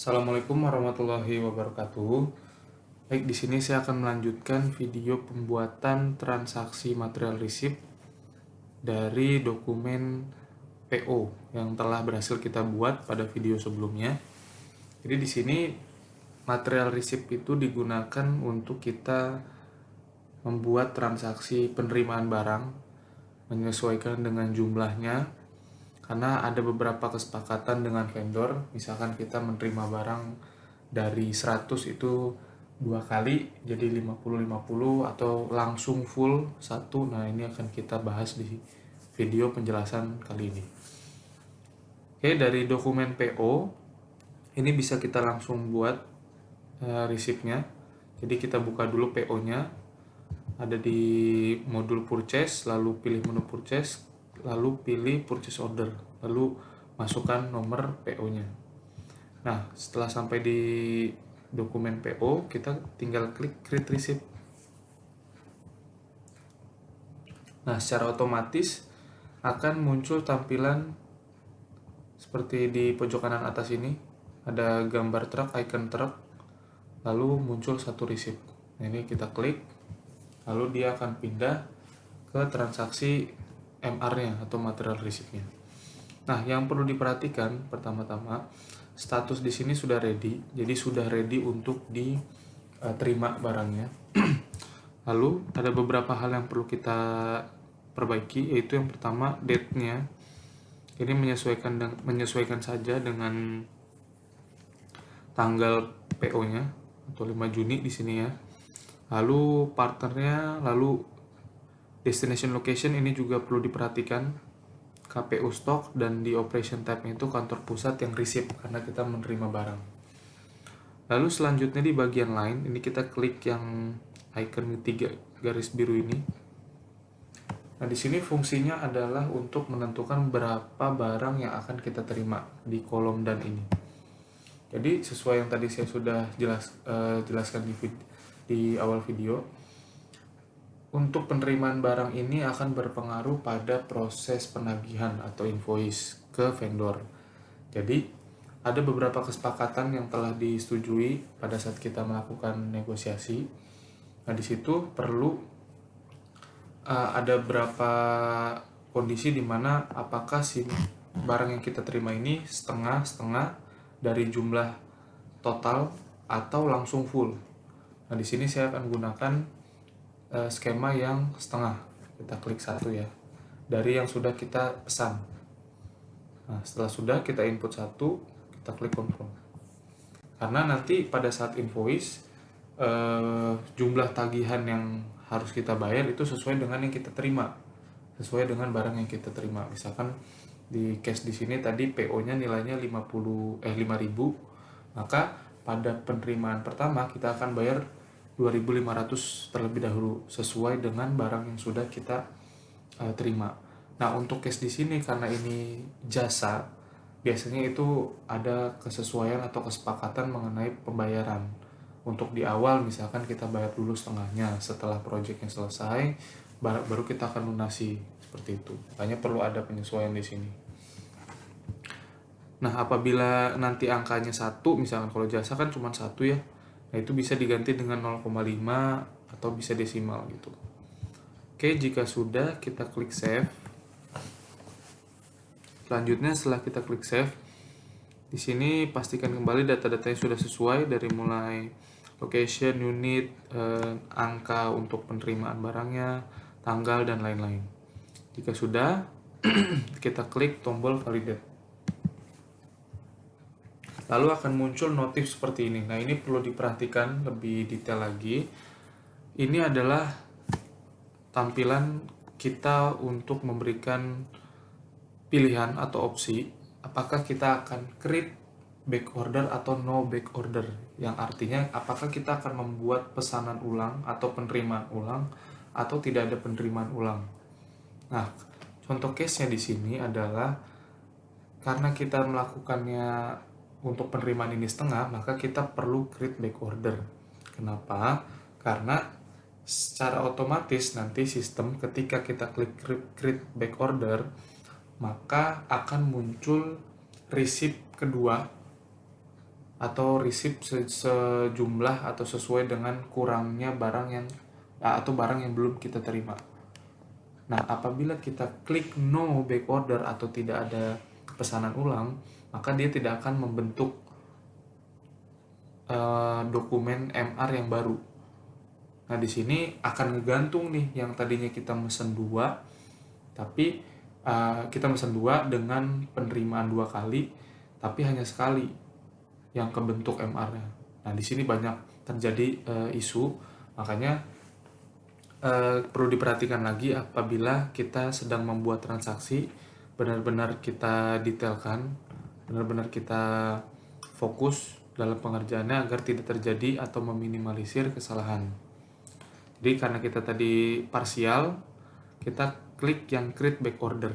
Assalamualaikum warahmatullahi wabarakatuh. Baik, di sini saya akan melanjutkan video pembuatan transaksi material receipt dari dokumen PO yang telah berhasil kita buat pada video sebelumnya. Jadi di sini material receipt itu digunakan untuk kita membuat transaksi penerimaan barang menyesuaikan dengan jumlahnya. Karena ada beberapa kesepakatan dengan vendor, misalkan kita menerima barang dari 100 itu 2 kali, jadi 50-50 atau langsung full 1. Nah, ini akan kita bahas di video penjelasan kali ini. Oke, dari dokumen PO, ini bisa kita langsung buat receipt-nya. Jadi kita buka dulu PO-nya, ada di modul purchase, lalu pilih menu purchase, lalu pilih purchase order, lalu masukkan nomor PO-nya. Nah, setelah sampai di dokumen PO, kita tinggal klik create receipt. Nah, secara otomatis akan muncul tampilan seperti di pojok kanan atas ini, ada gambar truk, icon truk, lalu muncul satu receipt. Nah, ini kita klik, lalu dia akan pindah ke transaksi MR-nya atau material receipt-nya. Nah, yang perlu diperhatikan pertama-tama, status di sini sudah ready, jadi sudah ready untuk diterima barangnya. Lalu ada beberapa hal yang perlu kita perbaiki, yaitu yang pertama date-nya. Ini menyesuaikan saja dengan tanggal PO-nya atau 5 Juni di sini ya. Lalu partnernya, lalu destination location ini juga perlu diperhatikan, KPU stok, dan di operation type-nya itu kantor pusat yang receipt karena kita menerima barang. Lalu selanjutnya di bagian lain, ini kita klik yang icon 3 garis biru ini. Nah, di sini fungsinya adalah untuk menentukan berapa barang yang akan kita terima di kolom dan ini. Jadi sesuai yang tadi saya sudah jelaskan di awal video, untuk penerimaan barang ini akan berpengaruh pada proses penagihan atau invoice ke vendor. Jadi, ada beberapa kesepakatan yang telah disetujui pada saat kita melakukan negosiasi. Nah, di situ perlu ada beberapa kondisi di mana apakah si barang yang kita terima ini setengah-setengah dari jumlah total atau langsung full. Nah, di sini saya akan gunakan skema yang setengah. Kita klik satu ya, dari yang sudah kita pesan. Nah, setelah sudah kita input satu, kita klik confirm. Karena nanti pada saat invoice, jumlah tagihan yang harus kita bayar itu sesuai dengan yang kita terima, sesuai dengan barang yang kita terima. Misalkan di case di sini tadi PO-nya nilainya 5.000, maka pada penerimaan pertama kita akan bayar 2.500 terlebih dahulu sesuai dengan barang yang sudah kita terima. Nah, untuk case di sini karena ini jasa, biasanya itu ada kesesuaian atau kesepakatan mengenai pembayaran. Untuk di awal misalkan kita bayar dulu setengahnya, setelah proyeknya selesai baru kita akan lunasi, seperti itu. Makanya perlu ada penyesuaian di sini. Nah, apabila nanti angkanya 1, misalkan kalau jasa kan cuma 1 ya, nah itu bisa diganti dengan 0,5 atau bisa desimal gitu. Oke, jika sudah kita klik save. Selanjutnya setelah kita klik save, di sini pastikan kembali data-datanya sudah sesuai dari mulai location, unit, angka untuk penerimaan barangnya, tanggal, dan lain-lain. Jika sudah, kita klik tombol validate. Lalu akan muncul notif seperti ini. Nah, ini perlu diperhatikan lebih detail lagi. Ini adalah tampilan kita untuk memberikan pilihan atau opsi apakah kita akan create back order atau no back order, yang artinya apakah kita akan membuat pesanan ulang atau penerimaan ulang atau tidak ada penerimaan ulang. Nah, contoh case-nya di sini adalah karena kita melakukannya untuk penerimaan ini setengah, maka kita perlu create back order. Kenapa? Karena secara otomatis nanti sistem ketika kita klik create back order, maka akan muncul receipt kedua atau receipt sejumlah atau sesuai dengan kurangnya barang yang atau barang yang belum kita terima. Nah, apabila kita klik no back order atau tidak ada pesanan ulang, maka dia tidak akan membentuk dokumen MR yang baru. Nah, di sini akan ngegantung nih yang tadinya kita mesen 2, tapi kita mesen 2 dengan penerimaan 2 kali, tapi hanya sekali yang kebentuk MR-nya. Nah, di sini banyak terjadi isu, makanya perlu diperhatikan lagi apabila kita sedang membuat transaksi, benar-benar kita detailkan, benar-benar kita fokus dalam pengerjaannya agar tidak terjadi atau meminimalisir kesalahan. Jadi karena kita tadi parsial, kita klik yang create back order.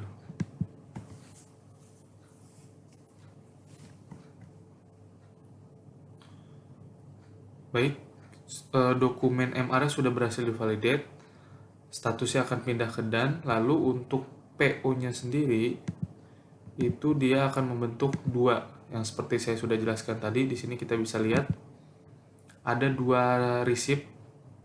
Baik, dokumen MR sudah berhasil divalidate, statusnya akan pindah ke DAN. Lalu untuk PO-nya sendiri itu dia akan membentuk 2, yang seperti saya sudah jelaskan tadi. Di sini kita bisa lihat ada 2 receipt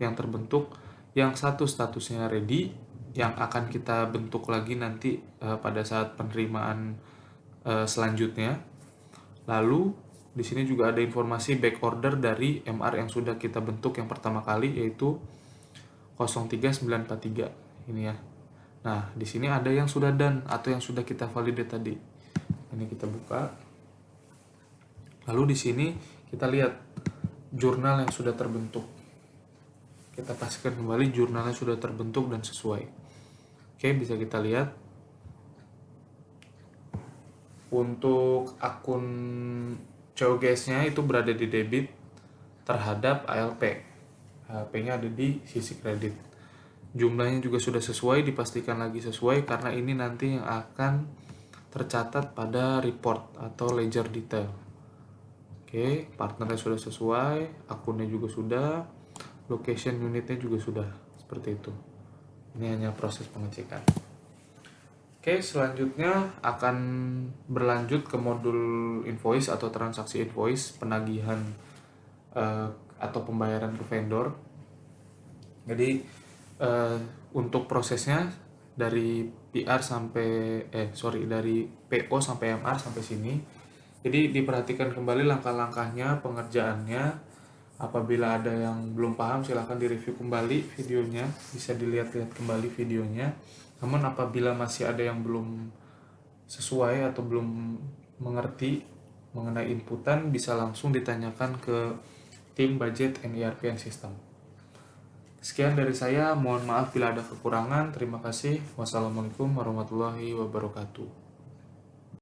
yang terbentuk, yang satu statusnya ready, yang akan kita bentuk lagi nanti pada saat penerimaan selanjutnya. Lalu di sini juga ada informasi back order dari MR yang sudah kita bentuk yang pertama kali, yaitu 03943 ini ya. Nah, di sini ada yang sudah done atau yang sudah kita validate tadi. Ini kita buka. Lalu di sini kita lihat jurnal yang sudah terbentuk. Kita pastikan kembali jurnalnya sudah terbentuk dan sesuai. Oke, bisa kita lihat. Untuk akun COGS-nya itu berada di debit terhadap ALP. ALP-nya ada di sisi kredit. Jumlahnya juga sudah sesuai, dipastikan lagi sesuai karena ini nanti yang akan tercatat pada report atau ledger detail. Oke, partnernya sudah sesuai, akunnya juga sudah, location unitnya juga sudah, seperti itu. Ini hanya proses pengecekan. Oke, selanjutnya akan berlanjut ke modul invoice atau transaksi invoice, penagihan atau pembayaran ke vendor. Jadi untuk prosesnya dari dari PO sampai MR sampai sini. Jadi diperhatikan kembali langkah-langkahnya, pengerjaannya. Apabila ada yang belum paham, silahkan direview kembali videonya, bisa dilihat-lihat kembali videonya. Namun apabila masih ada yang belum sesuai atau belum mengerti mengenai inputan, bisa langsung ditanyakan ke tim budget and ERP and system. Sekian dari saya, mohon maaf bila ada kekurangan. Terima kasih. Wassalamualaikum warahmatullahi wabarakatuh.